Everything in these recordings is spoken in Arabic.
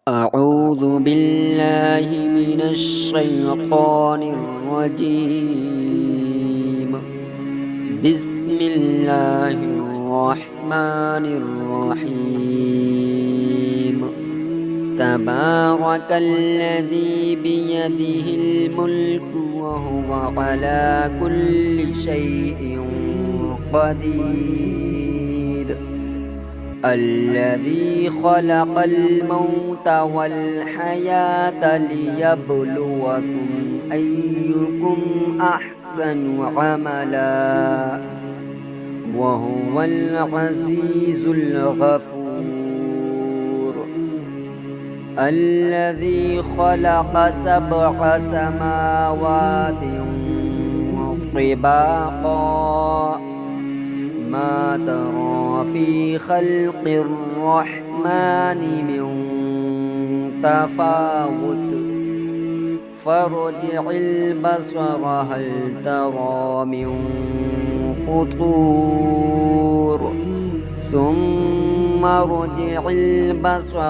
أعوذ بالله من الشيطان الرجيم. بسم الله الرحمن الرحيم. تبارك الذي بيده الملك وهو على كل شيء قدير. الذي خلق الموت والحياة ليبلوكم أيكم أحسن عملا وهو العزيز الغفور. الذي خلق 7 سماوات طباقا ما ترى في خلق الرحمن من تفاوت فارجع البصر هل ترى من فطور ثم ارجع البصر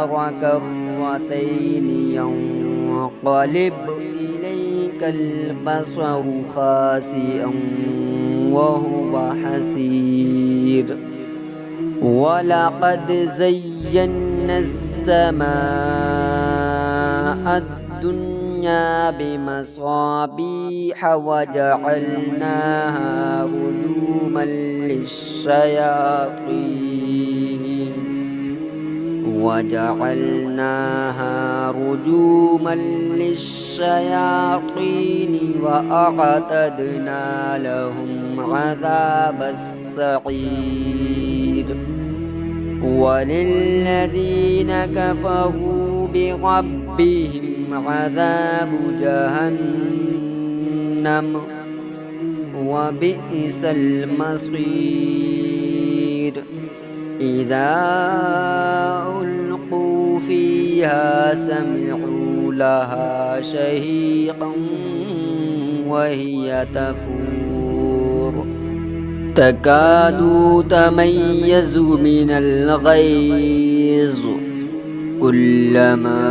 كرتين ينقلب إليك البصر خاسئا وهو حسير. ولقد زينا السماء الدنيا بمصابيح وجعلناها رجوما للشياطين وأعتدنا لهم عذاب السعير. وللذين كفروا بربهم عذاب جهنم وبئس المصير. إذا ألقوا فيها سمعوا لها شهيقا وهي تفور تكاد تميز من الغيظ كلما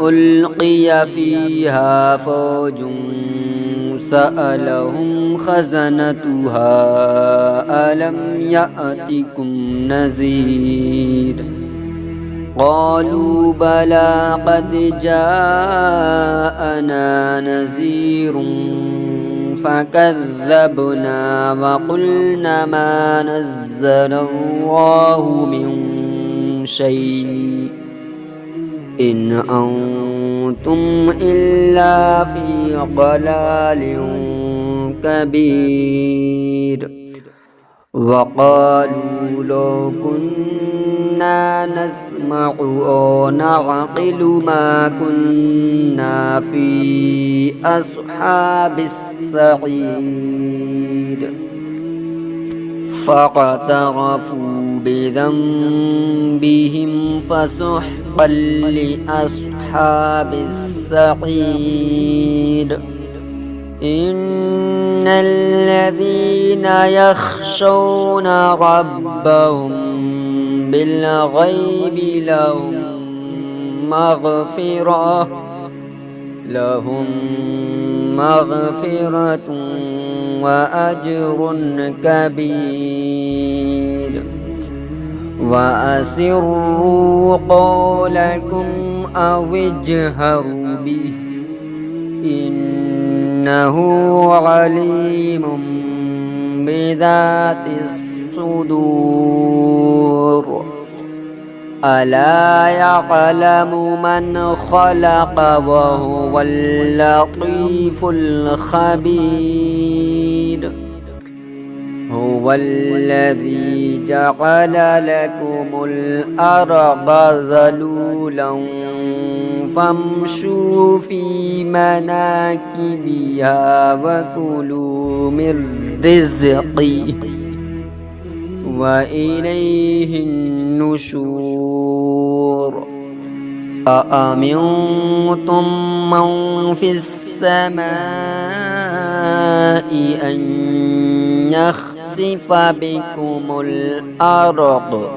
ألقي فيها فوج سألهم خزنتها ألم يأتكم نذير قالوا بلى قد جاءنا نذير فكذبنا وقلنا ما نزل الله من شيء إن أنتم إلا في ضلال كبير. وقالوا لو كنا نسمع أو نعقل ما كنا في أصحاب السعير. فاقترفوا بذنبهم فسحقا لأصحاب السعير. إن الذين يخشون ربهم بالغيب لهم مغفرة وأجر كبير. وأسروا قولكم أو اجهروا به إنه عليم بذات الصدور. ألا يعلم من خلق وهو اللطيف الخبير. هو الذي جعل لكم الأرض ذلولا فامشوا في مناكبها وكلوا من رزقه وإليه النشور. أأمنتم من في السماء أن يخسف بكم الأرض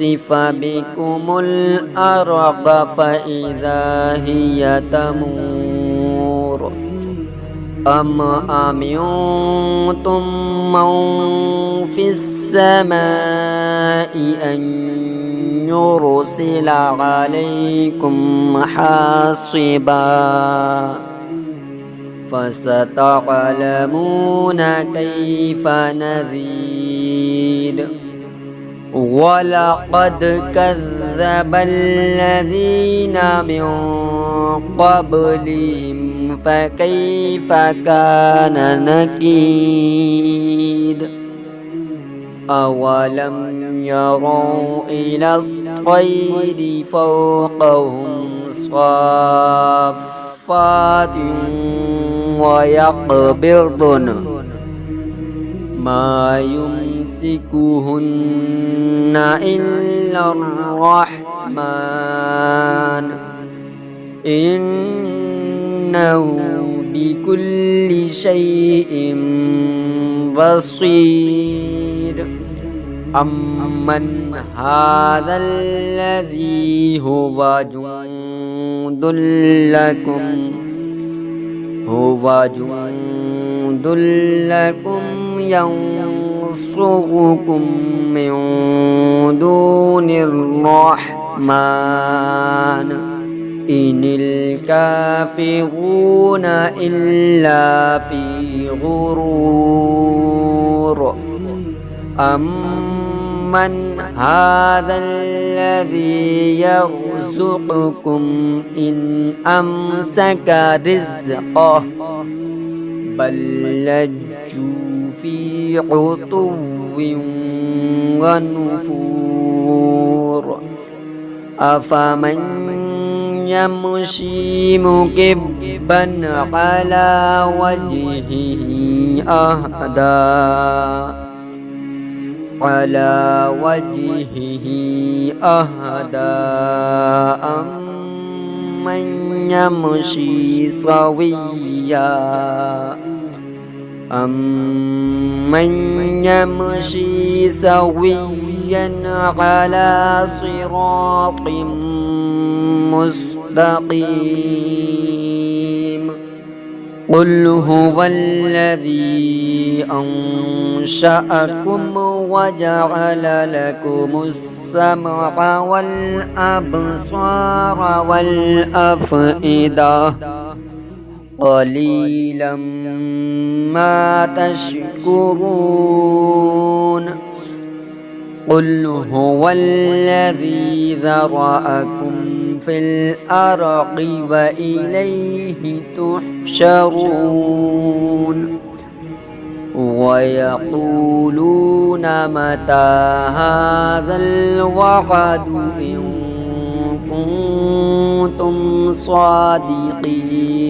يخسف بكم الأرض فإذا هي تمور أم أمنتم من في السماء أن يرسل عليكم حاصبا فستعلمون كيف نذير ولقد كذب الذين من قبلهم فكيف كان نكير أولم يروا إلى الطير فوقهم صافات ويقبضن ما يمسكهن إلا الرحمن إنه بكل شيء بصير أمن هذا الذي هو جند لكم ينصركم من دون الرحمن إن الكافرون إلا في غرور أمن هذا الذي يرزقكم إن أمسك رزقه بل لجوا في عتو ونفور أفمن يمشي مكبا على وجهه أهدى أمن يمشي سويا على صراط مستقيم قل هو الذي أنشأكم وجعل لكم السمع والأبصار والأفئدة قليلا ما تشكرون قل هو الذي ذرأكم في الأرض وإليه تحشرون ويقولون متى هذا الوعد إن كنتم صادقين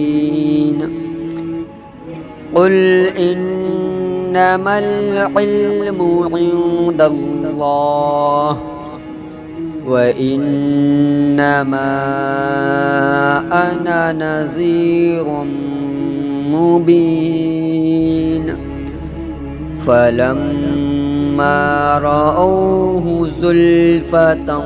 قل إنما العلم عند الله وإنما أنا نذير مبين فلما رأوه زلفة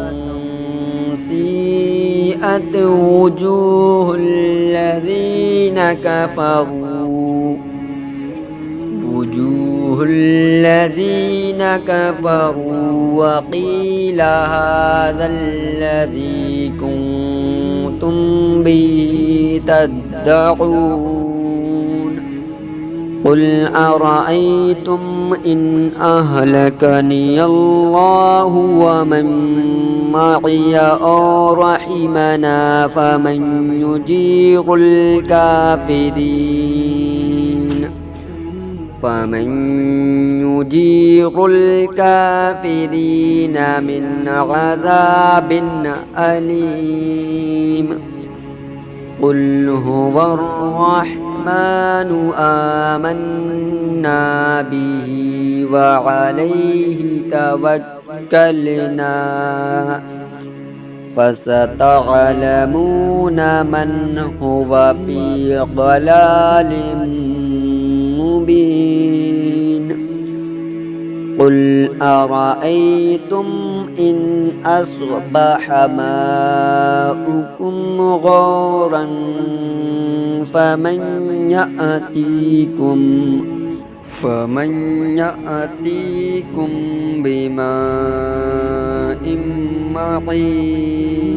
سيئت وجوه الذين كفروا وقيل هذا الذي كنتم به تدعون قل أرأيتم إن أهلكني الله ومن معي أو رحمنا فمن يجير الكافرين من عذاب أليم قل هو الرحمن آمنا به وعليه توكلنا فستعلمون من هو في ضلال مبين قل أرأيتم إن أصبح ماؤكم غورا فمن يأتيكم بماء معين